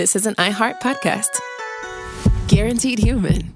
this is an iHeart podcast. Guaranteed human.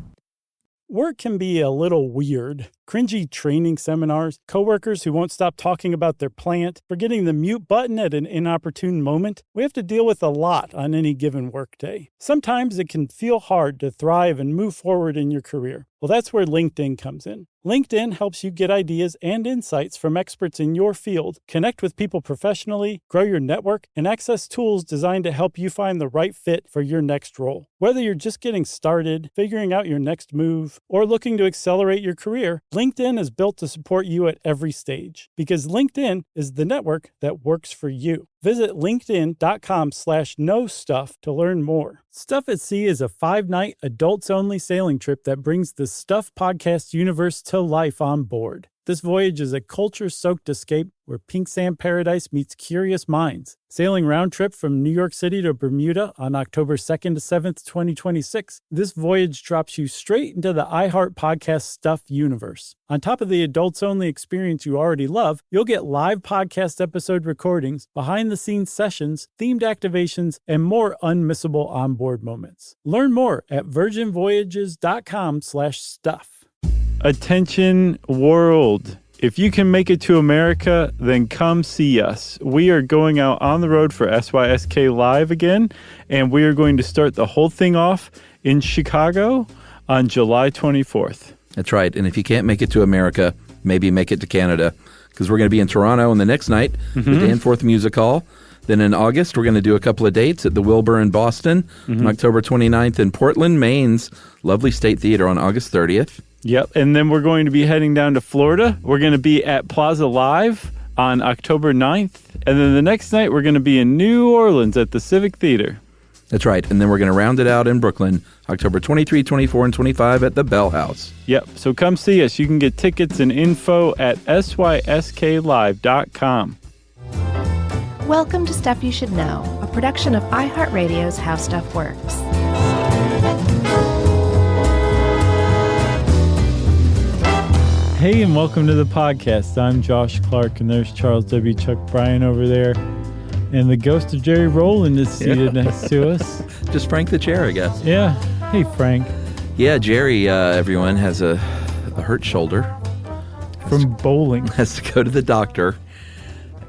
Work can be a little weird. Cringy training seminars, coworkers who won't stop talking about their plant, forgetting the mute button at an inopportune moment. We have to deal with a lot on any given workday. Sometimes it can feel hard to thrive and move forward in your career. Well, that's where LinkedIn comes in. LinkedIn helps you get ideas and insights from experts in your field, connect with people professionally, grow your network, and access tools designed to help you find the right fit for your next role. Whether you're just getting started, figuring out your next move, or looking to accelerate your career, LinkedIn is built to support you at every stage because LinkedIn is the network that works for you. Visit linkedin.com/knowstuff to learn more. Stuff at Sea is a 5-night adults-only sailing trip that brings the Stuff podcast universe to life on board. This voyage is a culture-soaked escape where pink sand paradise meets curious minds. Sailing round trip from New York City to Bermuda on October 2nd to 7th, 2026, this voyage drops you straight into the iHeart Podcast Stuff universe. On top of the adults-only experience you already love, you'll get live podcast episode recordings, behind-the-scenes sessions, themed activations, and more unmissable onboard moments. Learn more at virginvoyages.com/stuff. Attention world. If you can make it to America, then come see us. We are going out on the road for SYSK Live again, and we are going to start the whole thing off in Chicago on July 24th. That's right. And if you can't make it to America, maybe make it to Canada, because we're going to be in Toronto on the next night, the Danforth Music Hall. Then in August, we're going to do a couple of dates at the Wilbur in Boston on October 29th, and Portland, Maine's lovely State Theater on August 30th. Yep, and then we're going to be heading down to Florida. We're going to be at Plaza Live on October 9th. And then the next night, we're going to be in New Orleans at the Civic Theater. That's right. And then we're going to round it out in Brooklyn, October 23, 24, and 25 at the Bell House. Yep, so come see us. You can get tickets and info at sysklive.com. Welcome to Stuff You Should Know, a production of iHeartRadio's How Stuff Works. Hey, and welcome to the podcast. I'm Josh Clark, and there's Charles W. Chuck Bryan over there. And the ghost of Jerry Rowland is seated next to us. Just Frank the chair, I guess. Yeah. Hey, Frank. Yeah, Jerry, everyone, has a hurt shoulder. From bowling. Has to go to the doctor.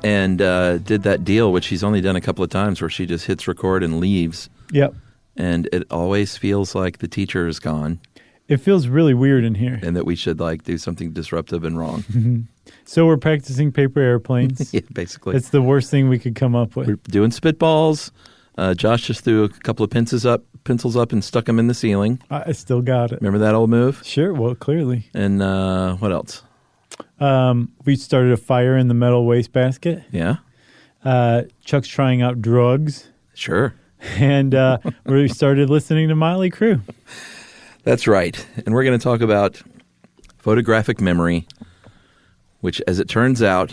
And did that deal, which she's only done a couple of times, where she just hits record and leaves. Yep. And it always feels like the teacher is gone. It feels really weird in here. And that we should do something disruptive and wrong. So we're practicing paper airplanes. Yeah, basically. It's the worst thing we could come up with. We're doing spitballs. Josh just threw a couple of pencils up and stuck them in the ceiling. I still got it. Remember that old move? Sure, well, clearly. And what else? We started a fire in the metal wastebasket. Yeah. Chuck's trying out drugs. Sure. And we started listening to Motley Crue. That's right. And we're going to talk about photographic memory, which, as it turns out,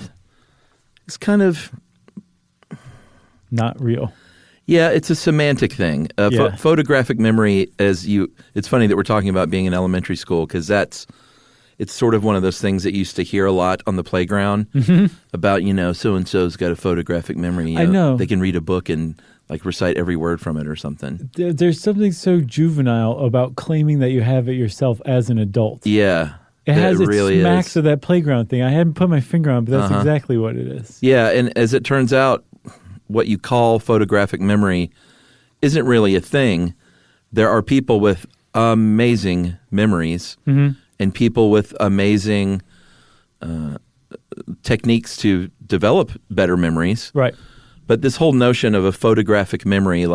is kind of... not real. Yeah, it's a semantic thing. Photographic memory, it's funny that we're talking about being in elementary school, because it's sort of one of those things that you used to hear a lot on the playground about, so-and-so's got a photographic memory. I know. They can read a book and recite every word from it or something. There's something so juvenile about claiming that you have it yourself as an adult. Yeah. It really smacks of that playground thing. I hadn't put my finger on it, but that's exactly what it is. Yeah, and as it turns out, what you call photographic memory isn't really a thing. There are people with amazing memories and people with amazing techniques to develop better memories. Right. But this whole notion of a photographic memory,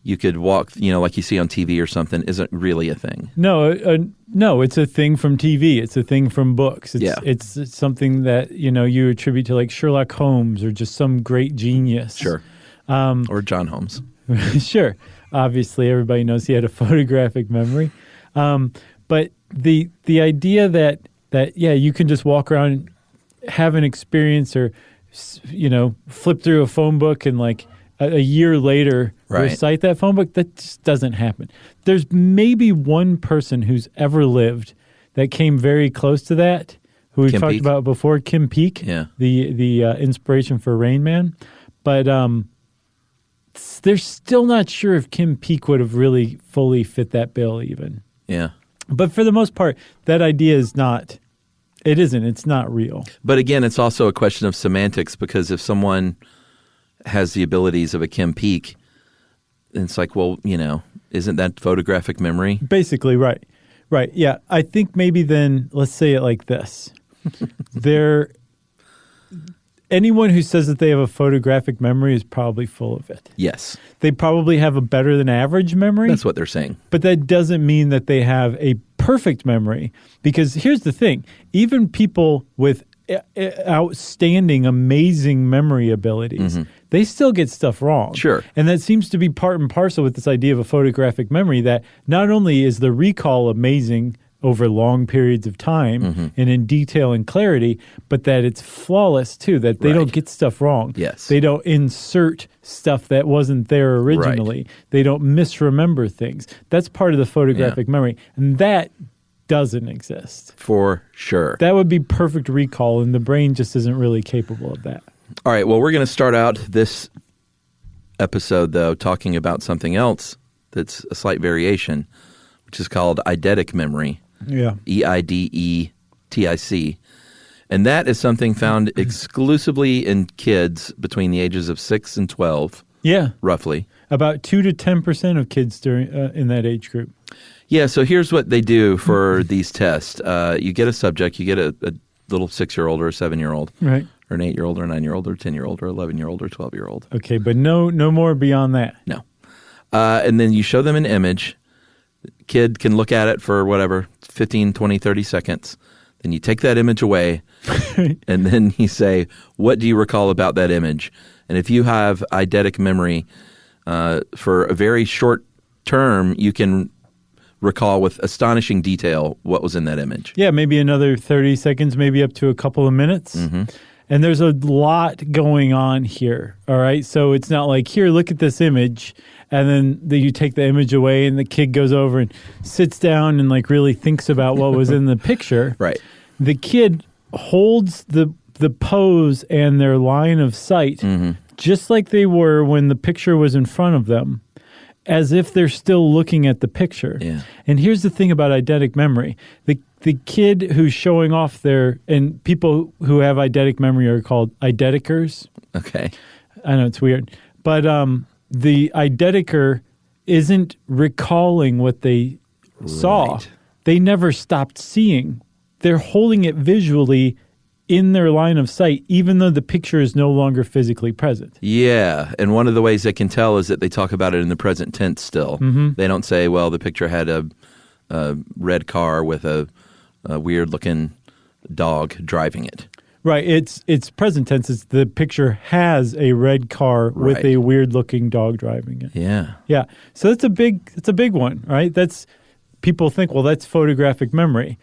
you could walk, like you see on TV or something, isn't really a thing. No, it's a thing from TV. It's a thing from books. It's something that, you attribute to Sherlock Holmes or just some great genius. Sure. Or John Holmes. Sure. Obviously, everybody knows he had a photographic memory. But the idea that you can just walk around and have an experience or, flip through a phone book and a year later recite that phone book, that just doesn't happen. There's maybe one person who's ever lived that came very close to that, who we've talked about before, Kim Peek, the inspiration for Rain Man. But they're still not sure if Kim Peek would have really fully fit that bill even. Yeah. But for the most part, that idea is not, it's not real. But again, it's also a question of semantics, because if someone has the abilities of a Kim Peek, it's like, well, isn't that photographic memory? Basically, right. Right, yeah. I think maybe then, let's say it like this. Anyone who says that they have a photographic memory is probably full of it. Yes. They probably have a better than average memory. That's what they're saying. But that doesn't mean that they have a perfect memory. Because here's the thing. Even people with outstanding, amazing memory abilities, they still get stuff wrong. Sure. And that seems to be part and parcel with this idea of a photographic memory, that not only is the recall amazing over long periods of time and in detail and clarity, but that it's flawless too, that they don't get stuff wrong. Yes. They don't insert stuff that wasn't there originally. Right. They don't misremember things. That's part of the photographic memory. And that doesn't exist. For sure. That would be perfect recall, and the brain just isn't really capable of that. All right, well, we're going to start out this episode, though, talking about something else that's a slight variation, which is called eidetic memory. Yeah. EIDETIC. And that is something found exclusively in kids between the ages of 6 and 12. Yeah. Roughly. About 2 to 10% of kids in that age group. Yeah, so here's what they do for these tests. You get a subject, you get a little 6-year-old or a 7-year-old. Right. Or an 8-year-old or a 9-year-old or a 10-year-old or 11-year-old or 12-year-old. Okay, but no more beyond that. No. And then you show them an image. The kid can look at it for whatever, 15, 20, 30 seconds. Then you take that image away, and then you say, what do you recall about that image? And if you have eidetic memory for a very short term, you can recall with astonishing detail what was in that image. Yeah, maybe another 30 seconds, maybe up to a couple of minutes. And there's a lot going on here, all right? So it's not like, here, look at this image, and then you take the image away and the kid goes over and sits down and like really thinks about what was in the picture. Right. The kid holds the pose and their line of sight just like they were when the picture was in front of them, as if they're still looking at the picture. Yeah. And here's the thing about eidetic memory. The kid who's showing off and people who have eidetic memory are called eideticers. Okay. I know it's weird. But the eidetiker isn't recalling what they saw. They never stopped seeing. They're holding it visually in their line of sight, even though the picture is no longer physically present. Yeah, and one of the ways they can tell is that they talk about it in the present tense still. They don't say, well, the picture had a red car with a weird-looking dog driving it. Right, it's present tense. It's the picture has a red car with a weird-looking dog driving it. Yeah. Yeah, so it's a big one, right? People think, well, that's photographic memory.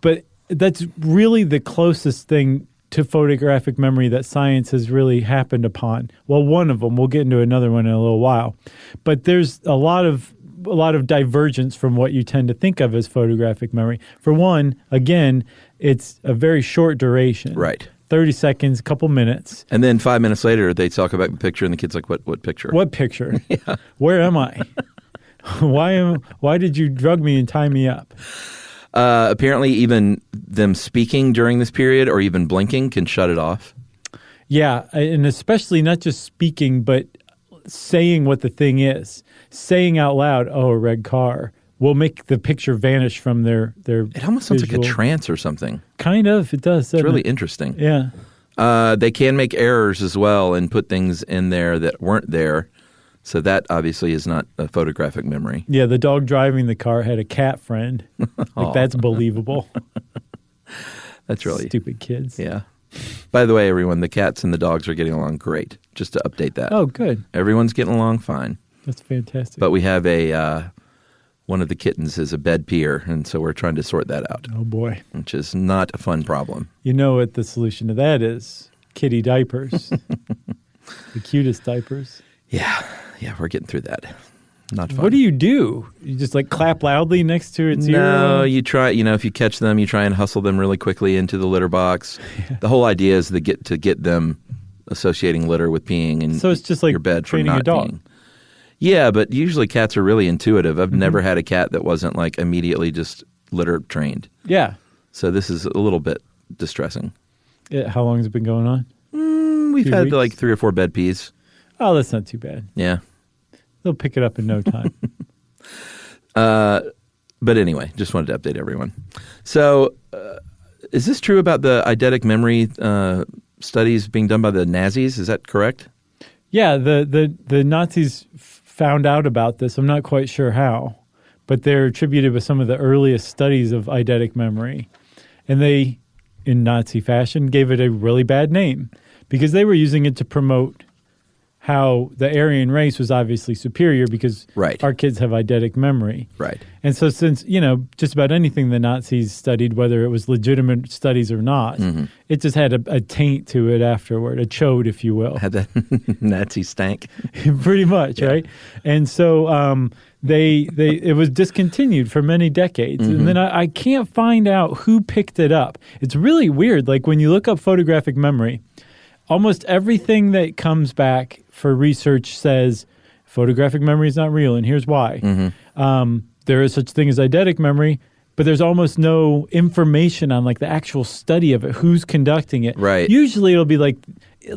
But that's really the closest thing to photographic memory that science has really happened upon. Well, one of them. We'll get into another one in a little while. But there's a lot of divergence from what you tend to think of as photographic memory. For one, again, it's a very short duration. Right. 30 seconds, a couple minutes. And then 5 minutes later, they talk about the picture, and the kid's like, what picture? What picture? Yeah. Where am I? Why did you drug me and tie me up? Apparently, even them speaking during this period or even blinking can shut it off. Yeah, and especially not just speaking, but saying what the thing is. Saying out loud, oh, a red car, will make the picture vanish from their It almost sounds like a trance or something. Kind of, it does. It's really interesting. Yeah. They can make errors as well and put things in there that weren't there. So that obviously is not a photographic memory. Yeah, the dog driving the car had a cat friend. That's believable. That's really stupid kids. Yeah. By the way, everyone, the cats and the dogs are getting along great. Just to update that. Oh, good. Everyone's getting along fine. That's fantastic. But we have one of the kittens is a bed peer, and so we're trying to sort that out. Oh, boy. Which is not a fun problem. You know what the solution to that is? Kitty diapers. The cutest diapers. Yeah, we're getting through that. Not fun. What do? You just like clap loudly next to its ear? No, you try, if you catch them, you try and hustle them really quickly into the litter box. Yeah. The whole idea is to get them associating litter with peeing and so it's just like your bed for training not a dog. peeing. Yeah, but usually cats are really intuitive. I've never had a cat that wasn't like immediately just litter trained. Yeah. So this is a little bit distressing. How long has it been going on? We've Few had weeks? like 3 or 4 bed peas. Oh, that's not too bad. Yeah. They'll pick it up in no time. But anyway, just wanted to update everyone. So is this true about the eidetic memory studies being done by the Nazis? Is that correct? Yeah, the Nazis found out about this. I'm not quite sure how, but they're attributed with some of the earliest studies of eidetic memory. And they, in Nazi fashion, gave it a really bad name because they were using it to promote how the Aryan race was obviously superior because Right. our kids have eidetic memory. Right. And so since, just about anything the Nazis studied, whether it was legitimate studies or not, it just had a taint to it afterward, a chode, if you will. Had that Nazi stank. Pretty much, right? And so it was discontinued for many decades. And then I can't find out who picked it up. It's really weird. Like when you look up photographic memory, almost everything that comes back for research says photographic memory is not real, and here's why. There is such thing as eidetic memory, but there's almost no information on like the actual study of it, who's conducting it. Right. Usually it'll be like,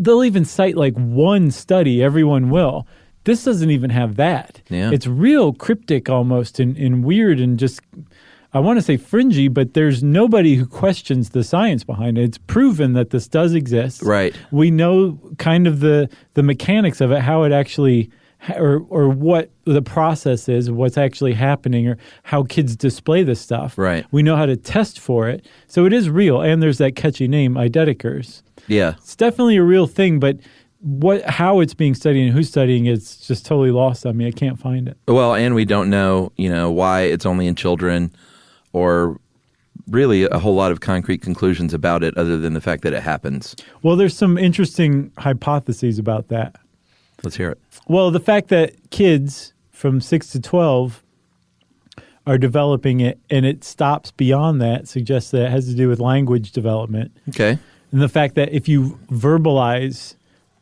they'll even cite like one study, everyone will. This doesn't even have that. Yeah. It's real cryptic almost and weird and just, I want to say fringy, but there's nobody who questions the science behind it. It's proven that this does exist. Right. We know kind of the mechanics of it, how it actually, or what the process is, what's actually happening, or how kids display this stuff. Right. We know how to test for it. So it is real, and there's that catchy name, eidetikers. Yeah. It's definitely a real thing, but how it's being studied and who's studying it's just totally lost on me. I can't find it. Well, and we don't know, why it's only in children or really a whole lot of concrete conclusions about it other than the fact that it happens. Well, there's some interesting hypotheses about that. Let's hear it. Well, the fact that kids from 6 to 12 are developing it and it stops beyond that suggests that it has to do with language development. Okay. And the fact that if you verbalize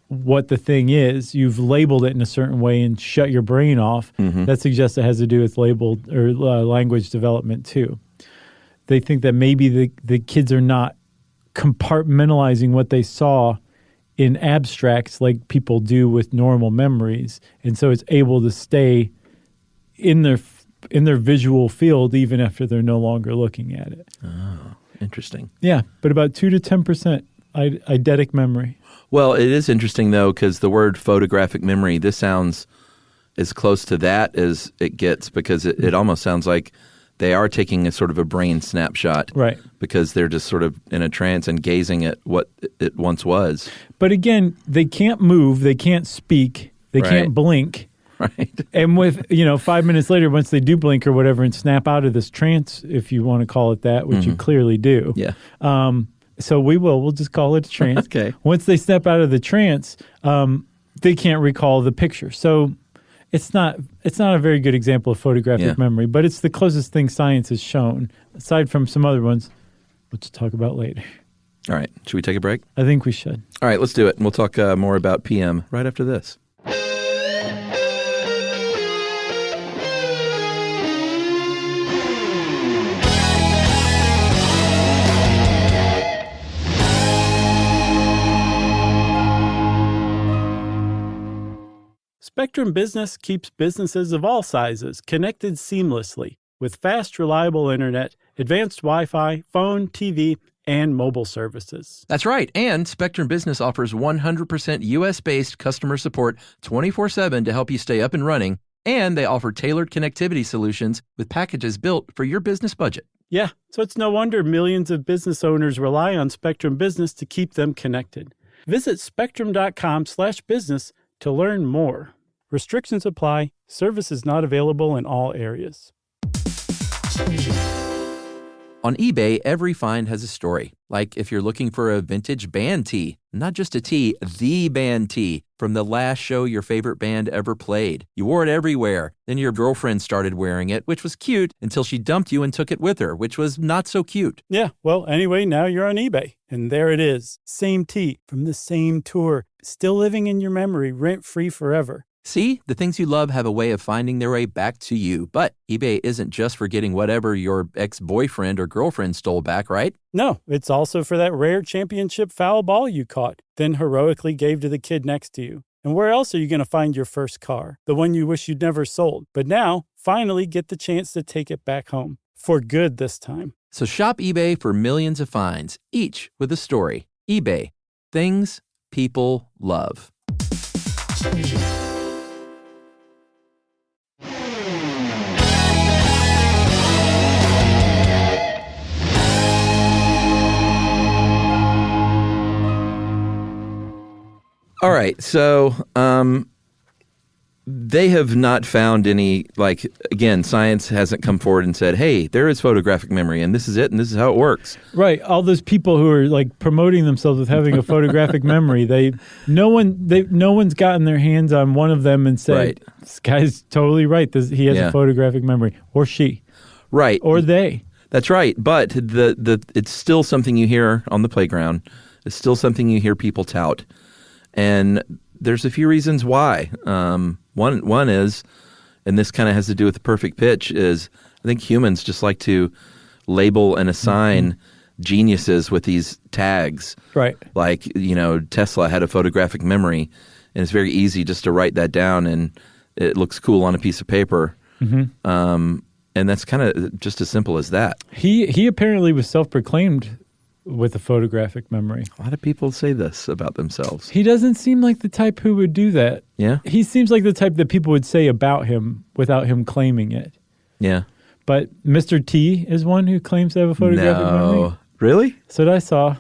what the thing is, you've labeled it in a certain way and shut your brain off, that suggests it has to do with labeled or language development too. They think that maybe the kids are not compartmentalizing what they saw in abstracts like people do with normal memories, and so it's able to stay in their visual field even after they're no longer looking at it. Oh, interesting. Yeah, but about 2 to 10% eidetic memory. Well, it is interesting, though, because the word photographic memory, this sounds as close to that as it gets because it almost sounds like they are taking a sort of a brain snapshot. Right. Because they're just sort of in a trance and gazing at what it once was. But again, they can't move, they can't speak, they can't blink. Right. And with, 5 minutes later, once they do blink or whatever and snap out of this trance, if you want to call it that, which you clearly do. Yeah. So we'll just call it a trance. Okay. Once they step out of the trance, they can't recall the picture. So it's not a very good example of photographic memory, but it's the closest thing science has shown, aside from some other ones, which we'll talk about later. All right. Should we take a break? I think we should. All right, let's do it. And we'll talk more about PM right after this. Spectrum Business keeps businesses of all sizes connected seamlessly with fast, reliable internet, advanced Wi-Fi, phone, TV, and mobile services. That's right. And Spectrum Business offers 100% U.S.-based customer support 24/7 to help you stay up and running. And they offer tailored connectivity solutions with packages built for your business budget. Yeah, so it's no wonder millions of business owners rely on Spectrum Business to keep them connected. Visit spectrum.com/business to learn more. Restrictions apply. Services not available in all areas. On eBay, every find has a story. Like if you're looking for a vintage band tee, not just a tee, the band tee from the last show your favorite band ever played. You wore it everywhere. Then your girlfriend started wearing it, which was cute, until she dumped you and took it with her, which was not so cute. Yeah, well, anyway, now you're on eBay. And there it is. Same tee from the same tour. Still living in your memory, rent-free forever. See, the things you love have a way of finding their way back to you. But eBay isn't just for getting whatever your ex-boyfriend or girlfriend stole back, right? No, it's also for that rare championship foul ball you caught, then heroically gave to the kid next to you. And where else are you going to find your first car? The one you wish you'd never sold. But now, finally get the chance to take it back home. For good this time. So shop eBay for millions of finds, each with a story. eBay. Things people love. All right, so they have not found any, again, science hasn't come forward and said, hey, there is photographic memory, and this is it, and this is how it works. Right, all those people who are promoting themselves with having a photographic memory, no one's gotten their hands on one of them and said, right. This guy's totally right, he has a photographic memory, or she. Right. Or they. That's right, but it's still something you hear on the playground. It's still something you hear people tout. And there's a few reasons why. One is, and this kind of has to do with the perfect pitch, is I think humans just like to label and assign geniuses with these tags. Right. Like, Tesla had a photographic memory, and it's very easy just to write that down, and it looks cool on a piece of paper. Mm-hmm. And that's kind of just as simple as that. He apparently was self-proclaimed with a photographic memory. A lot of people say this about themselves. He doesn't seem like the type who would do that. Yeah? He seems like the type that people would say about him without him claiming it. Yeah. But Mr. T is one who claims to have a photographic memory. Really? That's what I saw.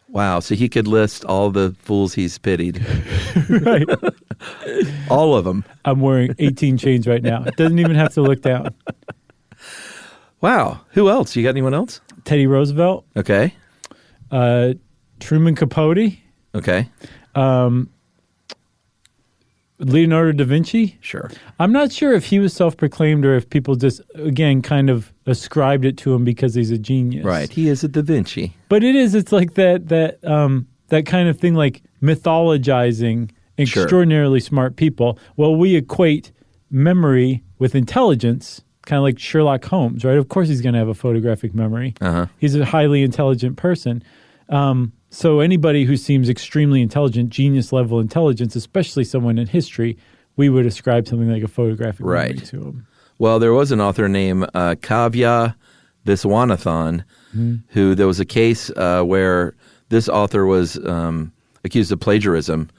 Wow. So he could list all the fools he's pitied. Right. All of them. I'm wearing 18 chains right now. It doesn't even have to look down. Wow. Who else? You got anyone else? Teddy Roosevelt. Okay. Truman Capote. Okay. Leonardo da Vinci. Sure. I'm not sure if he was self-proclaimed or if people just, again, kind of ascribed it to him because he's a genius. Right. He is a Da Vinci. But it's like that kind of thing, like mythologizing extraordinarily smart people. Well, we equate memory with intelligence, kind of like Sherlock Holmes, right? Of course he's going to have a photographic memory. Uh-huh. He's a highly intelligent person. So anybody who seems extremely intelligent, genius-level intelligence, especially someone in history, we would ascribe something like a photographic memory to him. Well, there was an author named Kavya Viswanathan, who there was a case where this author was accused of plagiarism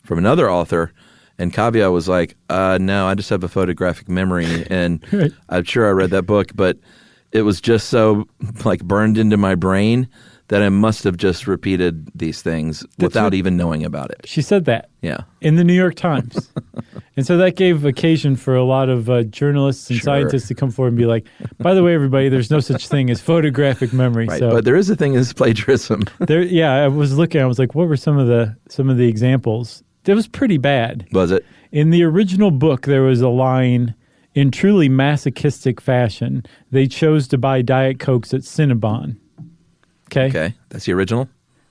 from another author, and Kavya was like, no, I just have a photographic memory. And right. I'm sure I read that book, but it was just so burned into my brain that I must have just repeated these things without even knowing about it. She said that. Yeah. In the New York Times. And so that gave occasion for a lot of journalists and scientists to come forward and be like, by the way, everybody, there's no such thing as photographic memory. Right, but there is a thing as plagiarism. I was looking, I was like, what were some of the examples? It was pretty bad. Was it? In the original book, there was a line, in truly masochistic fashion, they chose to buy Diet Cokes at Cinnabon. Okay, that's the original.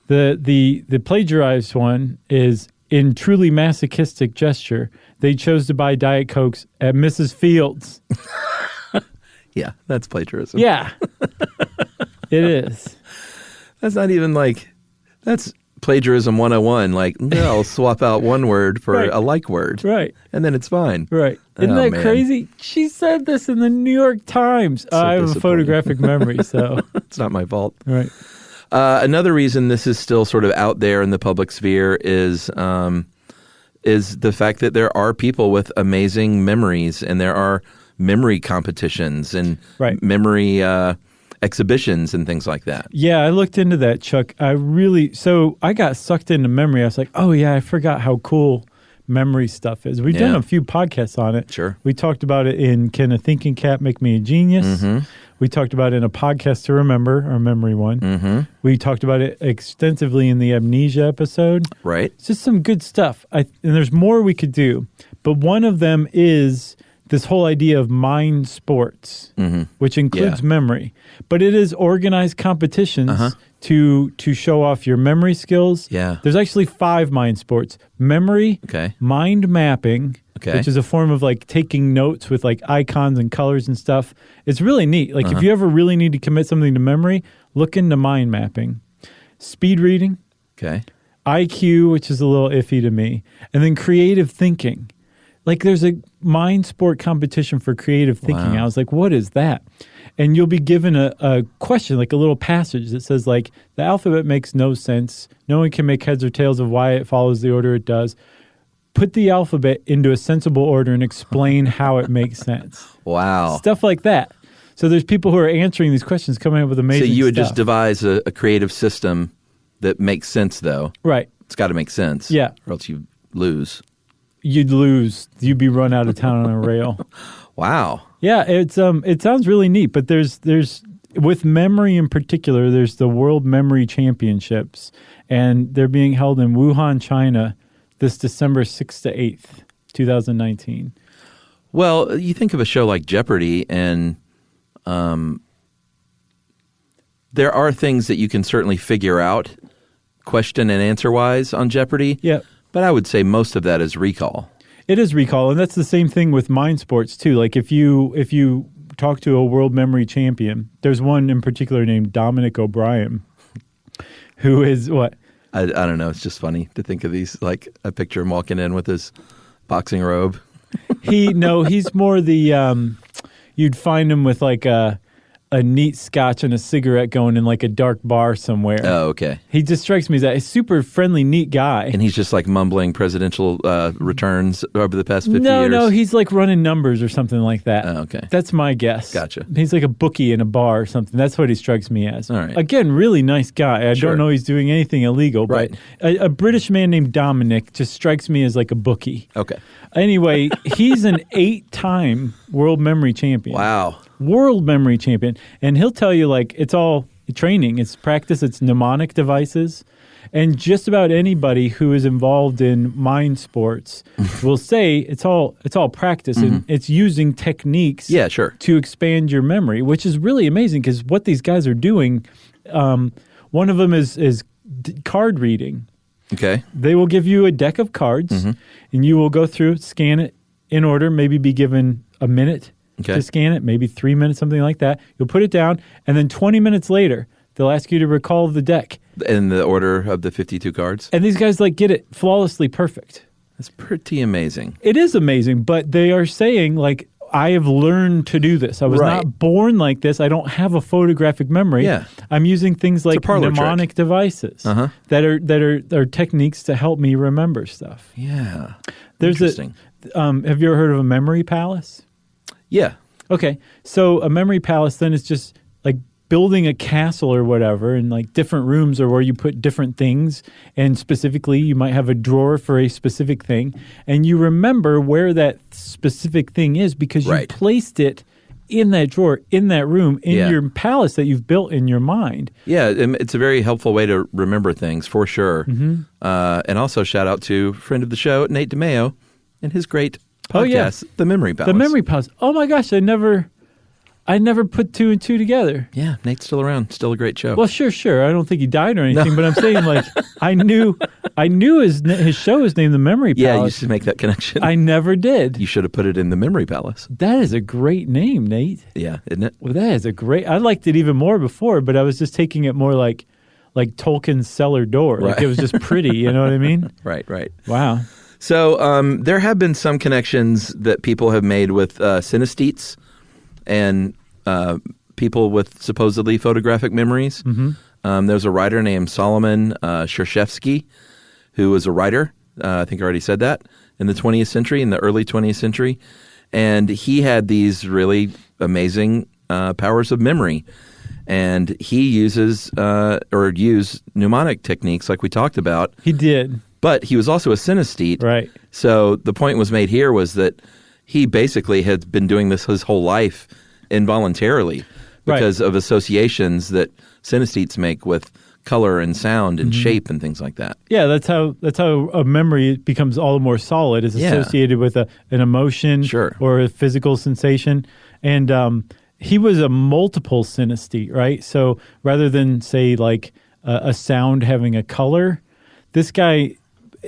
The plagiarized one is, in truly masochistic gesture, they chose to buy Diet Cokes at Mrs. Fields. Yeah, that's plagiarism. Yeah, it is. That's not even that's plagiarism 101. I'll swap out one word for a like word. Right. And then it's fine. Right. Isn't that crazy? She said this in the New York Times. So I have a photographic memory, so. It's not my fault. Right. Another reason this is still sort of out there in the public sphere is the fact that there are people with amazing memories, and there are memory competitions and memory exhibitions and things like that. Yeah, I looked into that, Chuck. I got sucked into memory. I was like, oh yeah, I forgot how cool memory stuff is. We've done a few podcasts on it. Sure. We talked about it in Can a Thinking Cat Make Me a Genius? Mm-hmm. We talked about it in a Podcast to Remember, our memory one. Mm-hmm. We talked about it extensively in the Amnesia episode. Right. It's just some good stuff. And there's more we could do. But one of them is this whole idea of mind sports, which includes memory. But it is organized competitions to show off your memory skills. Yeah. There's actually 5 mind sports. Memory, mind mapping, Okay. which is a form of like taking notes with like icons and colors and stuff. It's really neat. Like if you ever really need to commit something to memory, look into mind mapping. Speed reading, Okay. IQ, which is a little iffy to me, and then creative thinking. Like there's a mind sport competition for creative thinking. Wow. I was like, what is that? And you'll be given a question, like a little passage that says like, the alphabet makes no sense. No one can make heads or tails of why it follows the order it does. Put the alphabet into a sensible order and explain how it makes sense. Wow. Stuff like that. So there's people who are answering these questions, coming up with amazing So you would stuff. just devise a creative system that makes sense, though. Right. It's got to make sense. Yeah. Or else you lose. You'd lose. You'd be run out of town on a rail. Wow. Yeah, it sounds really neat, but there's with memory in particular, there's the World Memory Championships, and they're being held in Wuhan, China, this December 6th to 8th, 2019. Well, you think of a show like Jeopardy, and there are things that you can certainly figure out, question and answer wise, on Jeopardy. Yeah. But I would say most of that is recall. It is recall, and that's the same thing with mind sports too. Like if you talk to a world memory champion, there's one in particular named Dominic O'Brien, who is what? I don't know. It's just funny to think of these. Like I picture him walking in with his boxing robe. He's more the you'd find him with like a neat scotch and a cigarette going in like a dark bar somewhere. Oh, okay. He just strikes me as a super friendly, neat guy. And he's just like mumbling presidential returns over the past 50 years. No, he's like running numbers or something like that. Oh, okay. That's my guess. Gotcha. He's like a bookie in a bar or something. That's what he strikes me as. All right. Again, really nice guy. I Sure. don't know he's doing anything illegal, Right. but a British man named Dominic just strikes me as like a bookie. Okay. Anyway, he's an 8-time world memory champion. Wow. World memory champion. And he'll tell you like it's all training, it's practice, it's mnemonic devices. And just about anybody who is involved in mind sports will say it's all practice and it's using techniques Yeah, sure. to expand your memory, which is really amazing because what these guys are doing, one of them is card reading. Okay. They will give you a deck of cards and you will go through, scan it in order, maybe be given a minute Okay. to scan it, maybe 3 minutes, something like that. You'll put it down, and then 20 minutes later, they'll ask you to recall the deck. In the order of the 52 cards? And these guys like get it flawlessly perfect. That's pretty amazing. It is amazing, but they are saying like, I have learned to do this. I was Right. not born like this. I don't have a photographic memory. Yeah. I'm using things like parlor trick. mnemonic devices that are techniques to help me remember stuff. Yeah. There's Interesting. Have you ever heard of a memory palace? Yeah. Okay, so a memory palace then is just like building a castle or whatever, and like different rooms are where you put different things, and specifically you might have a drawer for a specific thing, and you remember where that specific thing is because you Right. placed it in that drawer, in that room, in Yeah. your palace that you've built in your mind. Yeah, it's a very helpful way to remember things, for sure. And also shout out to friend of the show, Nate DeMeo, and his great podcast, Oh, yeah. The Memory Palace. The memory palace. Oh my gosh, I never put two and two together. Yeah, Nate's still around. Still a great show. Well, sure. I don't think he died or anything, but I'm saying like I knew his show is named The Memory yeah, you Palace. should make that connection. I never did. You should have put it in the Memory Palace. That is a great name, Nate. Yeah, isn't it? Well, that is a great. I liked it even more before, but I was just taking it more like Tolkien's cellar door. Like Right. it was just pretty. You know what I mean? Right. Wow. So there have been some connections that people have made with synesthetes and people with supposedly photographic memories. There's a writer named Solomon Shershevsky, who was a writer, I think I already said that, in the 20th century, in the early 20th century. And he had these really amazing powers of memory. And he uses or used mnemonic techniques like we talked about. He did. But he was also a synesthete. Right. So the point was made here was that he basically had been doing this his whole life involuntarily because of associations that synesthetes make with color and sound and shape and things like that. Yeah, that's how a memory becomes all the more solid. It's associated with an emotion Sure. or a physical sensation. And he was a multiple synesthete, right? So rather than say like a sound having a color, this guy,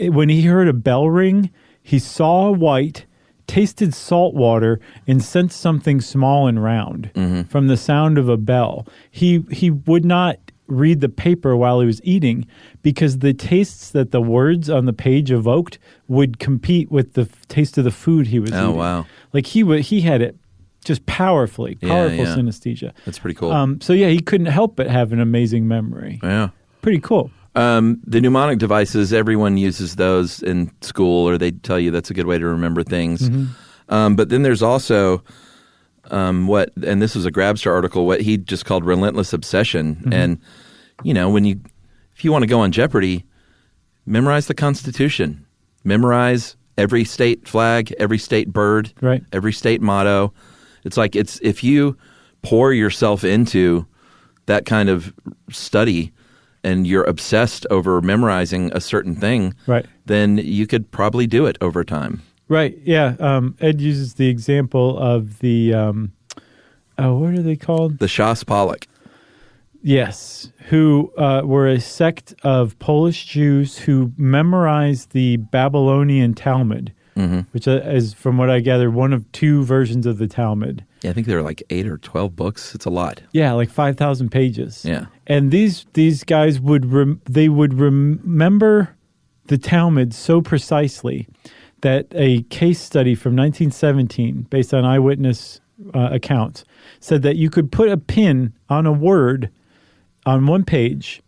when he heard a bell ring, he saw white, tasted salt water and sensed something small and round from the sound of a bell. He would not read the paper while he was eating because the tastes that the words on the page evoked would compete with the taste of the food he was eating. Oh, wow. Like he had it just powerful synesthesia. That's pretty cool. So yeah, he couldn't help but have an amazing memory. Yeah. Pretty cool. The mnemonic devices, everyone uses those in school, or they tell you that's a good way to remember things. But then there's also and this was a Grabster article, what he just called relentless obsession. And, if you want to go on Jeopardy, memorize the Constitution. Memorize every state flag, every state bird, every state motto. It's like if you pour yourself into that kind of study and you're obsessed over memorizing a certain thing, then you could probably do it over time. Right. Yeah. Ed uses the example of the, what are they called? The Shas Pollock. Yes. Who were a sect of Polish Jews who memorized the Babylonian Talmud, which is, from what I gather, one of two versions of the Talmud. Yeah, I think there are like 8 or 12 books. It's a lot. Yeah, like 5,000 pages. Yeah. And these guys would remember the Talmud so precisely that a case study from 1917, based on eyewitness accounts, said that you could put a pin on a word on one page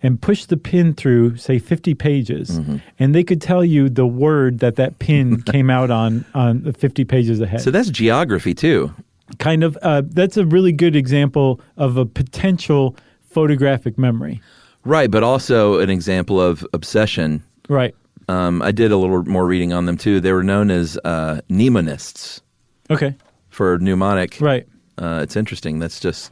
and push the pin through, say, 50 pages, and they could tell you the word that pin came out on the 50 pages ahead. So that's geography, too. Kind of. That's a really good example of a potential photographic memory. Right, but also an example of obsession. Right. I did a little more reading on them, too. They were known as mnemonists. Okay. For mnemonic. Right. It's interesting. That's just,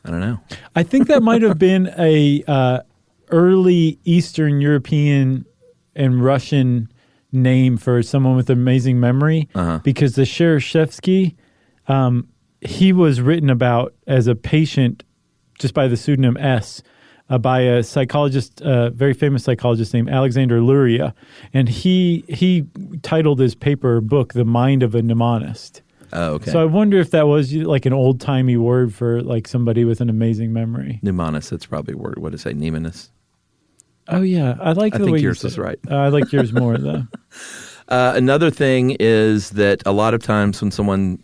I don't know. I think that might have been a early Eastern European and Russian name for someone with amazing memory, because the Shereshevsky, he was written about as a patient just by the pseudonym S, by a psychologist, very famous psychologist named Alexander Luria, and he titled his paper or book "The Mind of a Mnemonist." Oh, okay. So I wonder if that was like an old timey word for like somebody with an amazing memory. Mnemonist, that's probably a word. What is it? Mnemonist. Oh yeah, I think yours is right. I like yours more though. Another thing is that a lot of times when someone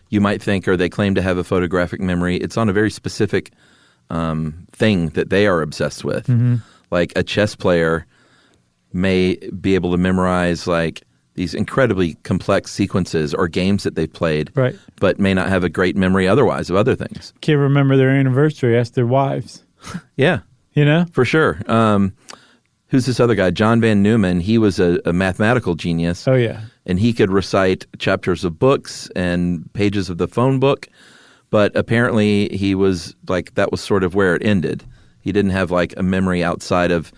you might think or they claim to have a photographic memory, it's on a very specific thing that they are obsessed with. Like a chess player may be able to memorize like these incredibly complex sequences or games that they've played, but may not have a great memory otherwise of other things. Can't remember their anniversary, ask their wives. Yeah. You know? For sure. Who's this other guy? John Van Neumann. He was a mathematical genius. Oh, yeah. And he could recite chapters of books and pages of the phone book, but apparently he was like, that was sort of where it ended. He didn't have like a memory outside of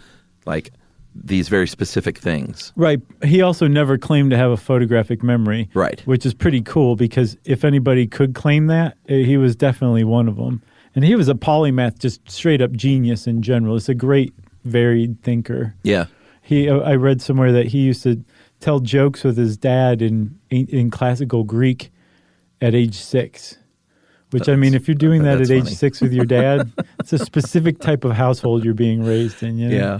like these very specific things. Right. He also never claimed to have a photographic memory. Right. Which is pretty cool because if anybody could claim that, he was definitely one of them. And he was a polymath, just straight up genius in general. It's a great, varied thinker. Yeah. I read somewhere that he used to tell jokes with his dad in classical Greek at age 6. Which, I mean, if you're doing that at age 6 with your dad, it's a specific type of household you're being raised in. You know? Yeah.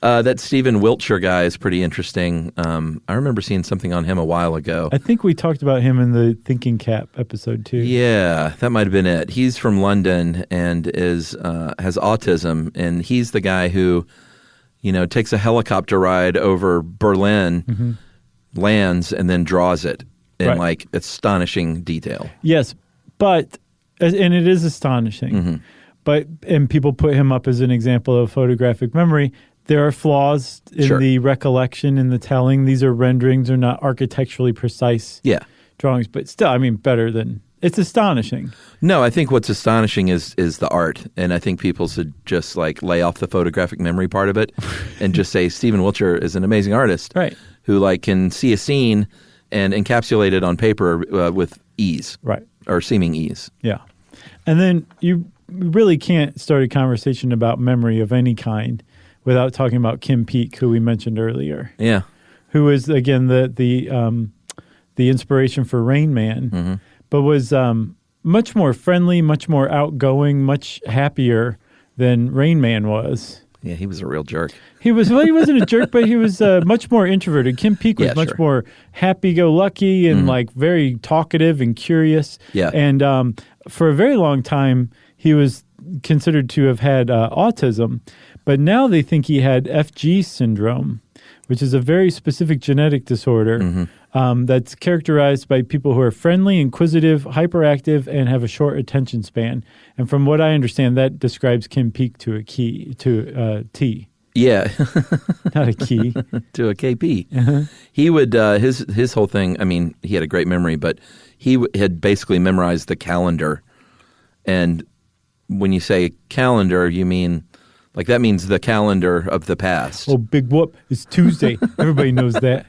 That Stephen Wiltshire guy is pretty interesting. I remember seeing something on him a while ago. I think we talked about him in the Thinking Cap episode too. Yeah, that might have been it. He's from London and has autism, and he's the guy who, takes a helicopter ride over Berlin, lands, and then draws it in like astonishing detail. Yes, and it is astonishing. And people put him up as an example of photographic memory. There are flaws in the recollection and the telling. These are renderings, they're not architecturally precise drawings, but still, I mean, better than, it's astonishing. No, I think what's astonishing is the art, and I think people should just like lay off the photographic memory part of it and just say Stephen Wiltshire is an amazing artist who like can see a scene and encapsulate it on paper with ease. Or seeming ease. Yeah. And then you really can't start a conversation about memory of any kind without talking about Kim Peek, who we mentioned earlier. Yeah. who was again the inspiration for Rain Man, but was much more friendly, much more outgoing, much happier than Rain Man was. Yeah, he was a real jerk. He wasn't a jerk, but he was much more introverted. Kim Peek was much more happy-go-lucky and like very talkative and curious. Yeah. And for a very long time, he was considered to have had autism, but now they think he had FG syndrome, which is a very specific genetic disorder that's characterized by people who are friendly, inquisitive, hyperactive, and have a short attention span. And from what I understand, that describes Kim Peek to a T. Yeah. Not a key. To a KP. He would, his whole thing, I mean, he had a great memory, but he had basically memorized the calendar. And when you say calendar, you mean, like that means the calendar of the past. Oh, big whoop. It's Tuesday. Everybody knows that.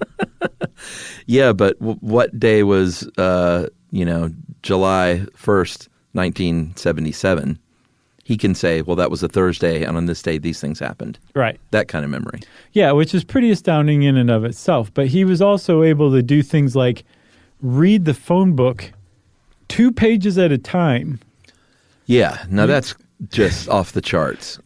Yeah, but what day was, July 1st, 1977? He can say, well, that was a Thursday, and on this day, these things happened. Right. That kind of memory. Yeah, which is pretty astounding in and of itself. But he was also able to do things like read the phone book 2 pages at a time. Yeah. Now, that's just off the charts.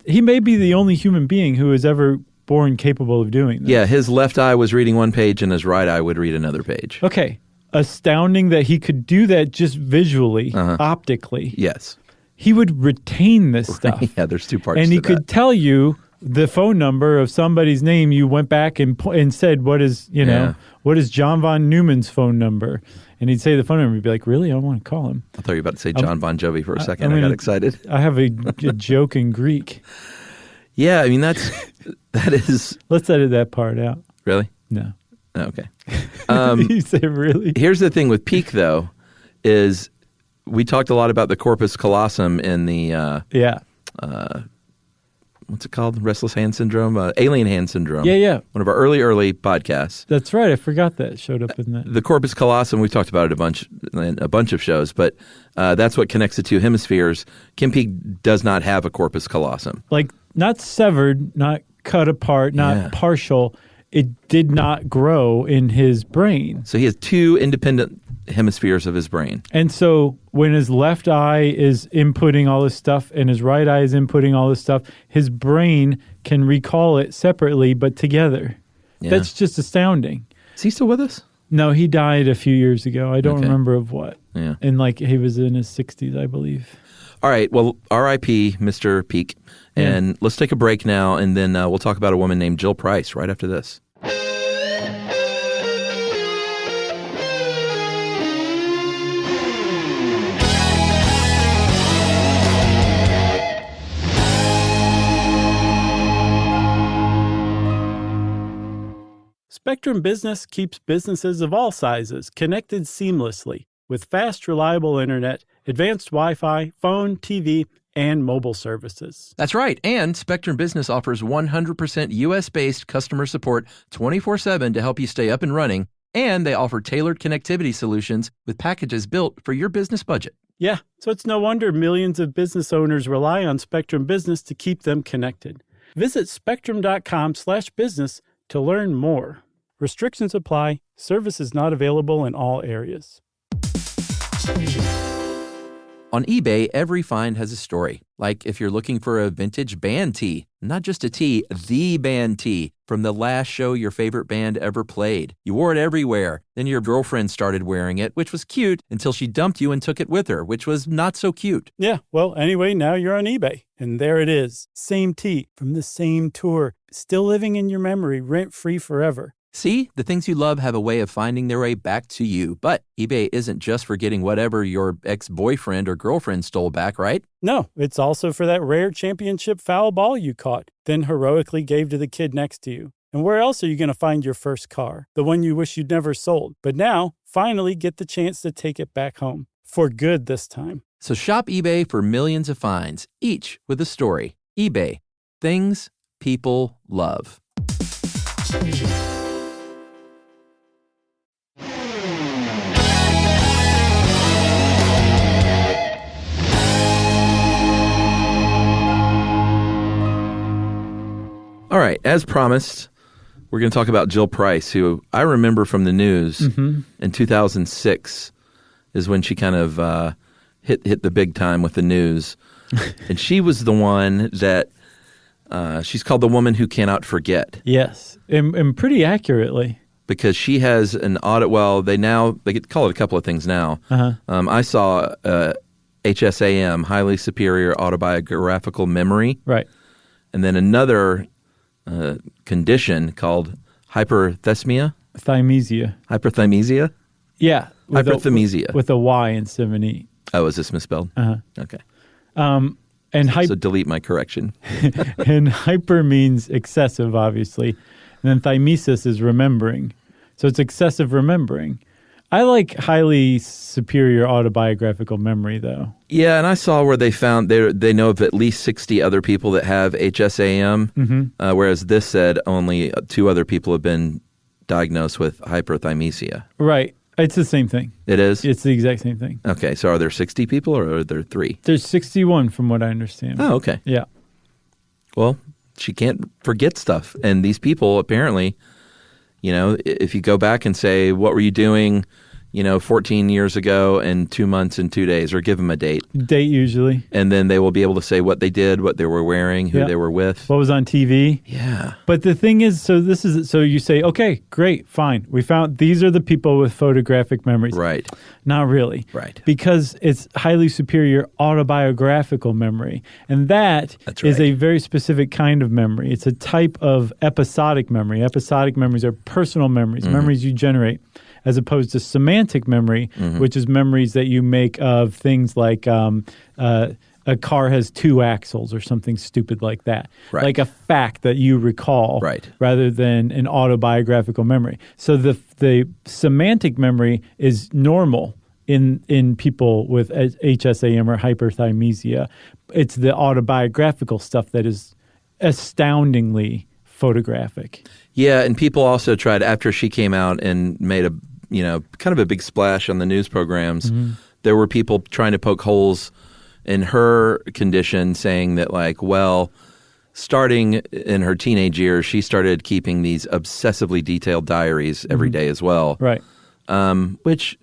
He may be the only human being who is ever born capable of doing this. Yeah, his left eye was reading one page, and his right eye would read another page. Okay. Astounding that he could do that just visually, optically. Yes. He would retain this stuff. Yeah, there's 2 parts and to he that. could tell you the phone number of somebody's name. You went back and said, what is John von Neumann's phone number? And he'd say the phone number. He'd be like, really? I want to call him. I thought you were about to say John Bon Jovi for a second. I got excited. I have a joke in Greek. Yeah, I mean, that is... Let's edit that part out. Really? No. Okay. You say really? Here's the thing with Peek, though, is we talked a lot about the corpus callosum in the... what's it called? Restless hand syndrome? Alien hand syndrome. Yeah. One of our early podcasts. That's right. I forgot that showed up in that. The corpus callosum, we've talked about it in a bunch of shows, but that's what connects the 2 hemispheres. Kim Peek does not have a corpus callosum. Like, not severed, not cut apart, not partial. It did not grow in his brain. So he has 2 independent hemispheres of his brain. And so when his left eye is inputting all this stuff and his right eye is inputting all this stuff, his brain can recall it separately but together. Yeah. That's just astounding. Is he still with us? No, he died a few years ago. I don't remember of what. Yeah. And he was in his 60s, I believe. All right. Well, R.I.P. Mr. Peek. And let's take a break now, and then we'll talk about a woman named Jill Price right after this. Spectrum Business keeps businesses of all sizes connected seamlessly with fast, reliable internet, advanced Wi-Fi, phone, TV, and mobile services. That's right. And Spectrum Business offers 100% U.S.-based customer support 24/7 to help you stay up and running. And they offer tailored connectivity solutions with packages built for your business budget. Yeah, so it's no wonder millions of business owners rely on Spectrum Business to keep them connected. Visit spectrum.com/business to learn more. Restrictions apply. Service is not available in all areas. On eBay, every find has a story. Like if you're looking for a vintage band tee, not just a tee, the band tee from the last show your favorite band ever played. You wore it everywhere. Then your girlfriend started wearing it, which was cute until she dumped you and took it with her, which was not so cute. Yeah, well, anyway, now you're on eBay. And there it is. Same tee from the same tour. Still living in your memory, rent-free forever. See, the things you love have a way of finding their way back to you. But eBay isn't just for getting whatever your ex-boyfriend or girlfriend stole back, right? No, it's also for that rare championship foul ball you caught, then heroically gave to the kid next to you. And where else are you going to find your first car? The one you wish you'd never sold. But now, finally get the chance to take it back home. For good this time. So shop eBay for millions of finds, each with a story. eBay. Things people love. All right, as promised, We're going to talk about Jill Price, who I remember from the news in 2006 is when she kind of hit the big time with the news. And she was the one that she's called the woman who cannot forget. Yes, and pretty accurately. Because she has an audit. Well, they call it a couple of things now. I saw HSAM, highly superior autobiographical memory. Right. And then another condition called hyperthymesia. Hyperthymesia? Yeah. Hyperthymesia. With a Y instead of an E. Oh, is this misspelled? Okay. So delete my correction. And hyper means excessive, obviously. And then thymesis is remembering. So it's excessive remembering. I like highly superior autobiographical memory, though. Yeah, and I saw where they found they know of at least 60 other people that have HSAM, whereas this said only 2 other people have been diagnosed with hyperthymesia. Right. It's the same thing. It is? It's the exact same thing. Okay, so are there 60 people or are there 3? There's 61 from what I understand. Oh, okay. Yeah. Well, she can't forget stuff. And these people apparently, if you go back and say, what were you doing, 14 years ago and 2 months and 2 days, or give them a date. Date usually. And then they will be able to say what they did, what they were wearing, who they were with. What was on TV. Yeah. But the thing is, so you say, okay, great, fine. We found these are the people with photographic memories. Right. Not really. Right. Because it's highly superior autobiographical memory. And that's is a very specific kind of memory. It's a type of episodic memory. Episodic memories are personal memories, memories you generate, as opposed to semantic memory, which is memories that you make of things like a car has 2 axles or something stupid like that. Right. Like a fact that you recall rather than an autobiographical memory. So the semantic memory is normal in people with HSAM or hyperthymesia. It's the autobiographical stuff that is astoundingly photographic. Yeah, and people also tried, after she came out and made a kind of a big splash on the news programs, there were people trying to poke holes in her condition, saying that, starting in her teenage years, she started keeping these obsessively detailed diaries every day as well. Right. Which,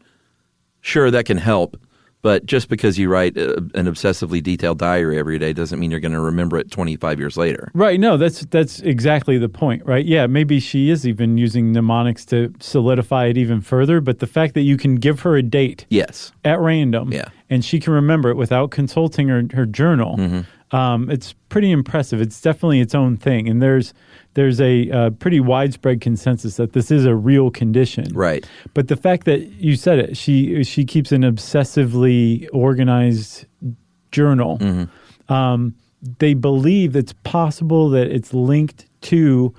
sure, that can help. But just because you write an obsessively detailed diary every day doesn't mean you're going to remember it 25 years later. Right. No, that's exactly the point, right? Yeah, maybe she is even using mnemonics to solidify it even further, but the fact that you can give her a date at random and she can remember it without consulting her journal, it's pretty impressive. It's definitely its own thing. And there's a pretty widespread consensus that this is a real condition. Right. But the fact that you said it, she keeps an obsessively organized journal. They believe it's possible that it's linked to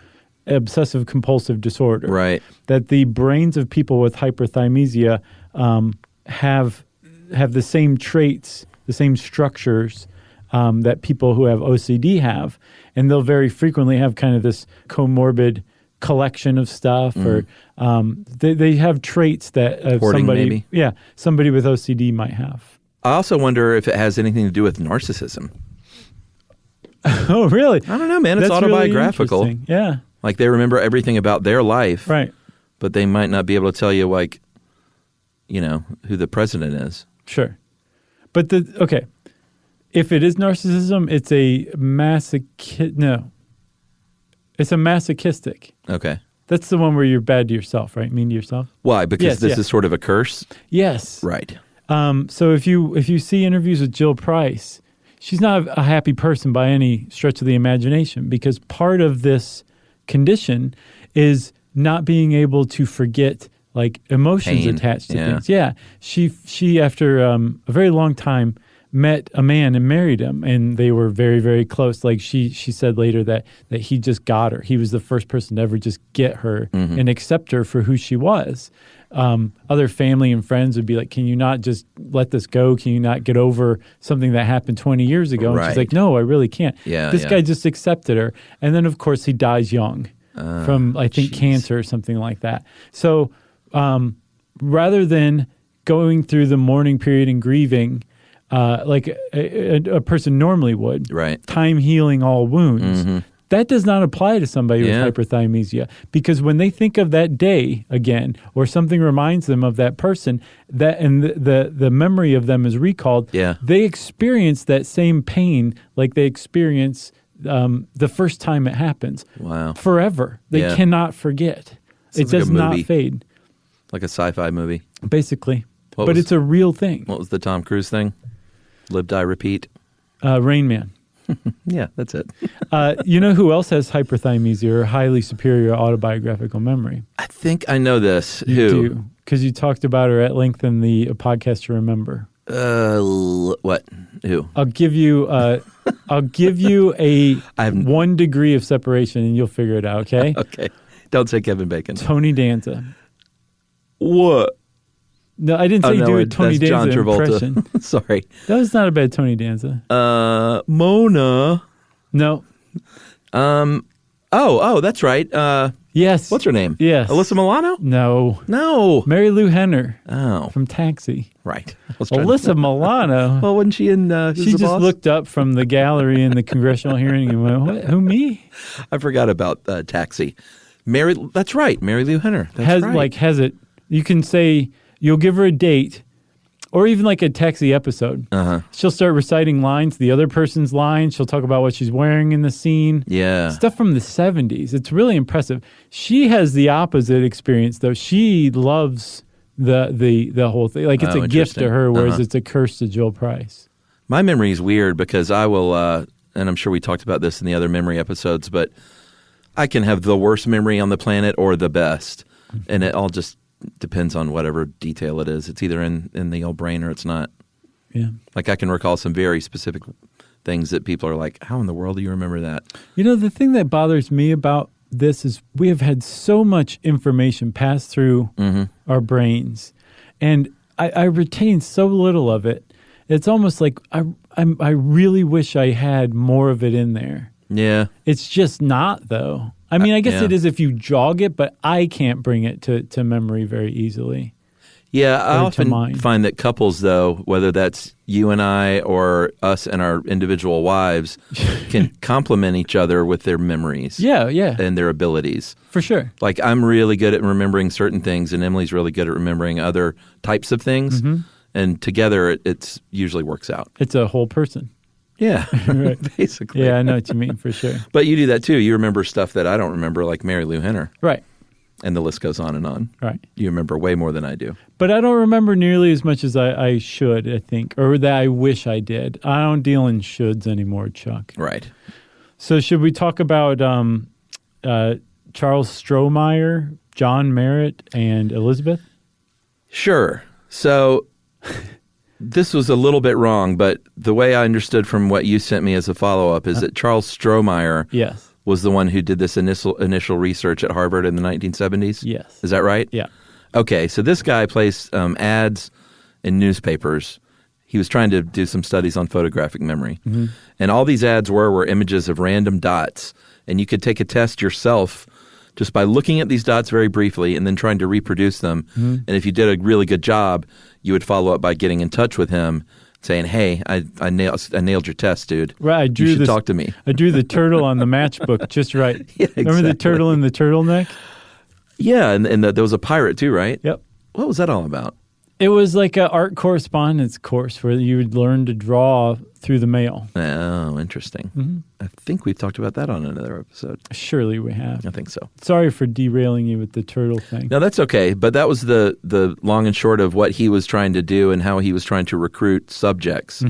obsessive compulsive disorder. Right. That the brains of people with hyperthymesia have the same traits, the same structures that people who have OCD have. And they'll very frequently have kind of this comorbid collection of stuff, or they have traits that somebody with OCD might have. I also wonder if it has anything to do with narcissism. Oh, really? I don't know, man. It's That's autobiographical. Really yeah. Like they remember everything about their life. Right. But they might not be able to tell you, who the president is. Sure. But if it is narcissism, it's it's a masochistic. Okay. That's the one where you're bad to yourself, right? Mean to yourself. Why? Because this is sort of a curse? Yes. Right. So if you see interviews with Jill Price, she's not a happy person by any stretch of the imagination, because part of this condition is not being able to forget emotions attached to things. Yeah. She after a very long time met a man and married him, and they were very, very close. Like she said later that he just got her. He was the first person to ever just get her and accept her for who she was. Other family and friends would be like, can you not just let this go? Can you not get over something that happened 20 years ago? And she's like, no, I really can't. This guy just accepted her. And then, of course, he dies young from, I think, cancer or something like that. So rather than going through the mourning period and grieving, like a person normally would, time healing all wounds, That does not apply to somebody Yeah. with hyperthymesia, because when they think of that day again, or something reminds them of that person, and the memory of them is recalled, Yeah. they experience that same pain like they experience the first time it happens. Wow. Forever. They Yeah. cannot forget. It Sounds like does a not movie. fade, Like a sci-fi movie. basically. What But was- it's a real thing. What was the Tom Cruise thing? Live, die, repeat. Rain Man. Yeah, that's it. You know who else has hyperthymesia or highly superior autobiographical memory? I think I know this. Who? Do, because you talked about her at length in the podcast to remember. What? Who? I'll give you a I haven't- 1 degree of separation, and you'll figure it out. Okay. Okay. Don't say Kevin Bacon. Tony Danza. What? No, I didn't say do a Tony that's John Danza Travolta. impression. Sorry. That was not a bad Tony Danza. Mona. No. Oh, that's right. Yes. What's her name? Yes. Alyssa Milano? No. No. Mary Lou Henner Oh, from Taxi. right. I was trying to- Alyssa Milano. Well, wasn't she in Who's She the just Boss? looked up from the gallery in the congressional hearing and went, "What? Who, me?" I forgot about Taxi. Mary, that's right. Mary Lou Henner. That's right. Has it. You can say, you'll give her a date, or even like a Taxi episode. Uh-huh. She'll start reciting lines, the other person's lines. She'll talk about what she's wearing in the scene. Yeah. Stuff from the 70s. It's really impressive. She has the opposite experience, though. She loves the whole thing. Like, it's Oh, a gift to interesting. her, whereas Uh-huh. it's a curse to Joel Price. My memory is weird because I will, and I'm sure we talked about this in the other memory episodes, but I can have the worst memory on the planet or the best. And it all just depends on whatever detail it is. It's either in the old brain or it's not. Yeah. Like I can recall some very specific things that people are like, how in the world do you remember that? You know, the thing that bothers me about this is we have had so much information pass through our brains, and I retain so little of it. It's almost like I really wish I had more of it in there. Yeah. It's just not, though. I mean, I guess yeah. it is if you jog it, but I can't bring it to memory very easily. Yeah, I Or to often mine. find that couples, though, whether that's you and I or us and our individual wives, can complement each other with their memories Yeah, and their abilities. for sure. Like I'm really good at remembering certain things, and Emily's really good at remembering other types of things. And together, it's usually works out. It's a whole person. Yeah, Right. basically. Yeah, I know what you mean, for sure. But you do that too. You remember stuff that I don't remember, like Mary Lou Henner, Right, and the list goes on and on. right. You remember way more than I do. But I don't remember nearly as much as I should, I think, or that I wish I did. I don't deal in shoulds anymore, Chuck. Right. So should we talk about Charles Strohmeyer, John Merritt, and Elizabeth? Sure. So this was a little bit wrong, but the way I understood from what you sent me as a follow-up is that Charles Strohmeyer Yes. was the one who did this initial research at Harvard in the 1970s? Yes. Is that right? Yeah. Okay, so this guy placed ads in newspapers. He was trying to do some studies on photographic memory. And all these ads were images of random dots. And you could take a test yourself just by looking at these dots very briefly and then trying to reproduce them. And if you did a really good job, you would follow up by getting in touch with him, saying, "Hey, I nailed your test, dude. Right. I drew You should this, talk to me." I drew the turtle on the matchbook just right. Yeah, Remember the exactly. turtle in the turtleneck? Yeah, and there was a pirate too, right? Yep. What was that all about? It was like an art correspondence course where you would learn to draw through the mail. Oh, interesting. I think we've talked about that on another episode. Surely we have. I think so. Sorry for derailing you with the turtle thing. No, that's okay. But that was the long and short of what he was trying to do and how he was trying to recruit subjects.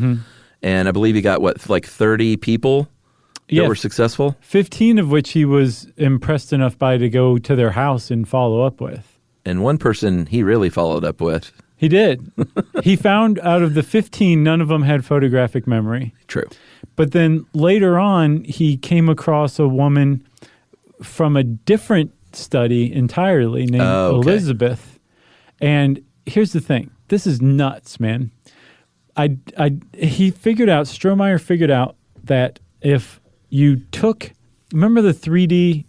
And I believe he got, like 30 people that Yeah. were successful? 15 of which he was impressed enough by to go to their house and follow up with. And one person he really followed up with. He did. He found out of the 15, none of them had photographic memory. True. But then later on, he came across a woman from a different study entirely named Oh, okay. Elizabeth. And here's the thing. This is nuts, man. Strohmeyer figured out that if you remember the 3D,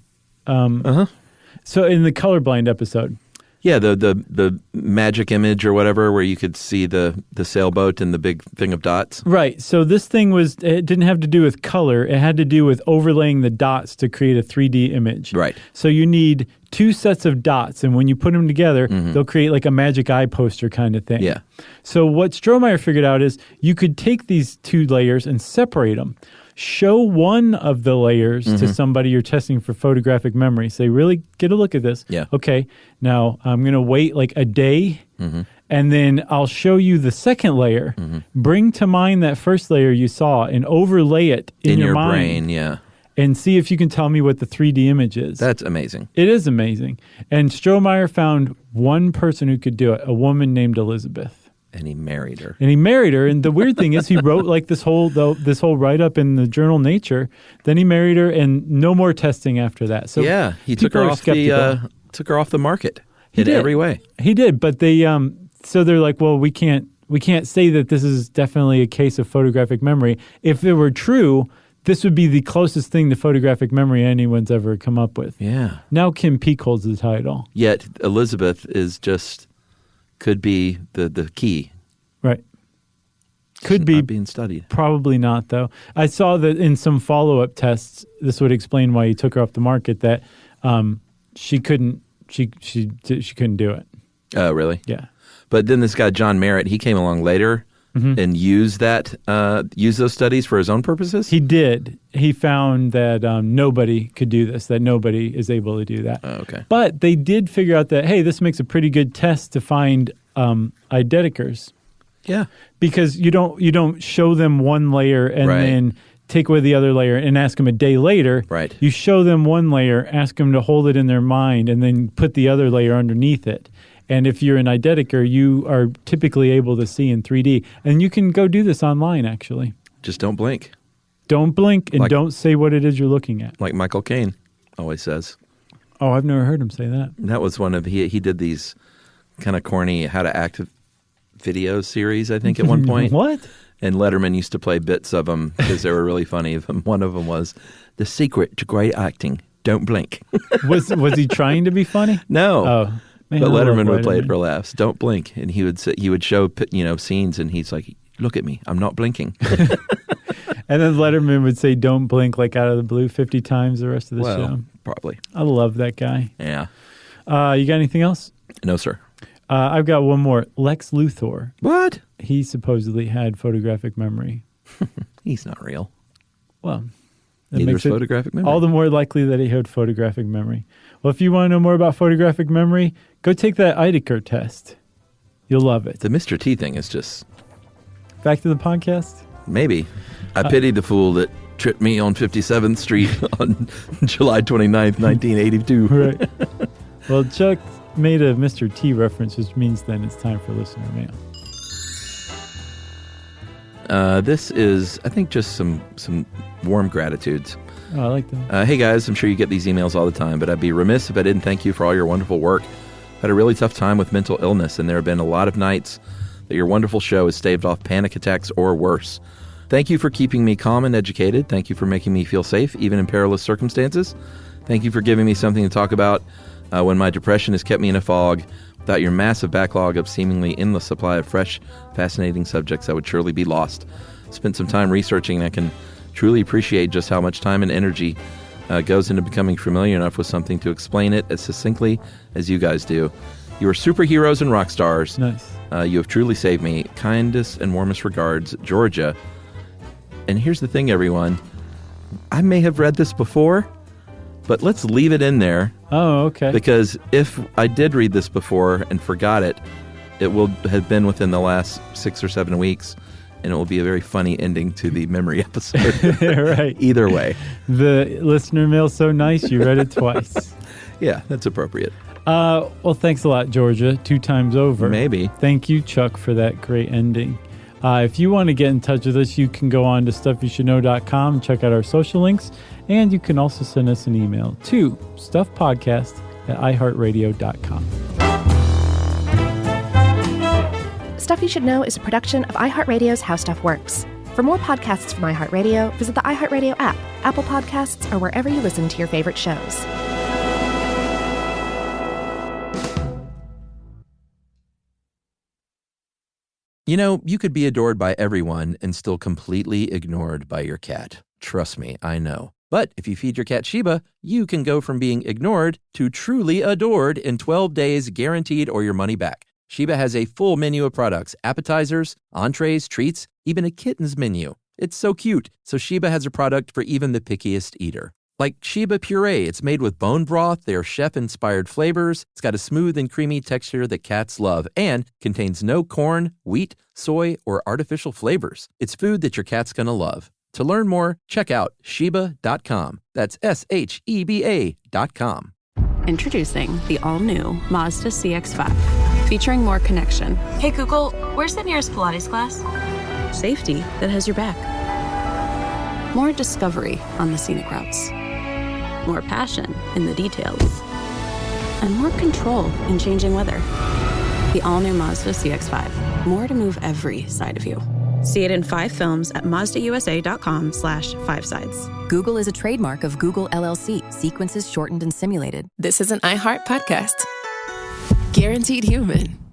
so in the colorblind episode, Yeah, the magic image or whatever, where you could see the sailboat and the big thing of dots. Right. So this thing it didn't have to do with color. It had to do with overlaying the dots to create a 3D image. Right. So you need 2 sets of dots, and when you put them together, they'll create like a magic eye poster kind of thing. Yeah. So what Strohmeyer figured out is you could take these 2 layers and separate them. Show one of the layers to somebody you're testing for photographic memory. Say, really, get a look at this. Yeah. Okay, now I'm going to wait like a day, and then I'll show you the second layer. Bring to mind that first layer you saw and overlay it in your mind. brain, yeah. And see if you can tell me what the 3D image is. That's amazing. It is amazing. And Strohmeyer found one person who could do it, a woman named Elizabeth. And he married her. And the weird thing is he wrote like this whole write-up in the journal Nature. Then he married her, and no more testing after that. So yeah, he took her off the market in every way. He did, but they so they're like, well, we can't say that this is definitely a case of photographic memory. If it were true, this would be the closest thing to photographic memory anyone's ever come up with. Yeah. Now Kim Peek holds the title. Yet Elizabeth could be the key. Right. Could be not being studied. Probably not, though. I saw that in some follow-up tests, this would explain why he took her off the market, that she couldn't do it. Oh, really? Yeah. But then this guy, John Merritt, he came along later and used those studies for his own purposes? He did. He found that nobody could do this, that nobody is able to do that. Oh, okay. But they did figure out that, hey, this makes a pretty good test to find identikers. Yeah. Because you don't show them one layer and then take away the other layer and ask them a day later. Right. You show them one layer, ask them to hold it in their mind, and then put the other layer underneath it. And if you're an identiker, you are typically able to see in 3D. And you can go do this online, actually. Just don't blink. Don't blink and don't say what it is you're looking at. Like Michael Caine always says. Oh, I've never heard him say that. That was one of, he did these kind of corny how to act video series, I think, at one point. What? And Letterman used to play bits of them because they were really funny. One of them was, the secret to great acting, don't blink. Was he trying to be funny? No. Oh. Man, but Letterman would play it for laughs. Don't blink. And he would show, scenes, and he's like, look at me, I'm not blinking. And then Letterman would say, don't blink, like out of the blue 50 times the rest of the show. Probably. I love that guy. Yeah. You got anything else? No, sir. I've got one more. Lex Luthor. What? He supposedly had photographic memory. He's not real. Well, neither is photographic memory. All the more likely that he had photographic memory. Well, if you want to know more about photographic memory, go take that Eidecker test. You'll love it. The Mr. T thing is just... Back to the podcast? Maybe. I pity the fool that tripped me on 57th Street on July 29th, 1982. Right. Well, Chuck made a Mr. T reference, which means then it's time for listener mail. This is, I think, just some warm gratitudes. Oh, I like that. Hey, guys, I'm sure you get these emails all the time, but I'd be remiss if I didn't thank you for all your wonderful work. I've had a really tough time with mental illness, and there have been a lot of nights that your wonderful show has staved off panic attacks or worse. Thank you for keeping me calm and educated. Thank you for making me feel safe, even in perilous circumstances. Thank you for giving me something to talk about when my depression has kept me in a fog. Without your massive backlog of seemingly endless supply of fresh, fascinating subjects, I would surely be lost. Spent some time researching, and I can truly appreciate just how much time and energy goes into becoming familiar enough with something to explain it as succinctly as you guys do. You are superheroes and rock stars. Nice. You have truly saved me. Kindest and warmest regards, Georgia. And here's the thing, everyone. I may have read this before, but let's leave it in there. Oh, okay. Because if I did read this before and forgot it, it will have been within the last 6 or 7 weeks, and it will be a very funny ending to the memory episode. Right. Either way. The listener mail's so nice, you read it twice. Yeah, that's appropriate. Well, thanks a lot, Georgia. 2 times over. Maybe. Thank you, Chuck, for that great ending. If you want to get in touch with us, you can go on to stuffyoushouldknow.com and check out our social links. And you can also send us an email to stuffpodcast@iheartradio.com. Stuff You Should Know is a production of iHeartRadio's How Stuff Works. For more podcasts from iHeartRadio, visit the iHeartRadio app, Apple Podcasts, or wherever you listen to your favorite shows. You know, you could be adored by everyone and still completely ignored by your cat. Trust me, I know. But if you feed your cat Sheba, you can go from being ignored to truly adored in 12 days, guaranteed, or your money back. Sheba has a full menu of products, appetizers, entrees, treats, even a kitten's menu. It's so cute. So Sheba has a product for even the pickiest eater. Like Sheba Puree, it's made with bone broth. They are chef-inspired flavors. It's got a smooth and creamy texture that cats love and contains no corn, wheat, soy, or artificial flavors. It's food that your cat's gonna love. To learn more, check out Sheba.com. That's SHEBA.com. Introducing the all-new Mazda CX-5, featuring more connection. Hey Google, where's the nearest Pilates class? Safety that has your back. More discovery on the scenic routes. More passion in the details. And more control in changing weather. The all-new Mazda CX-5. More to move every side of you. See it in 5 films at MazdaUSA.com/5sides. Google is a trademark of Google LLC. Sequences shortened and simulated. This is an iHeart podcast. Guaranteed Human.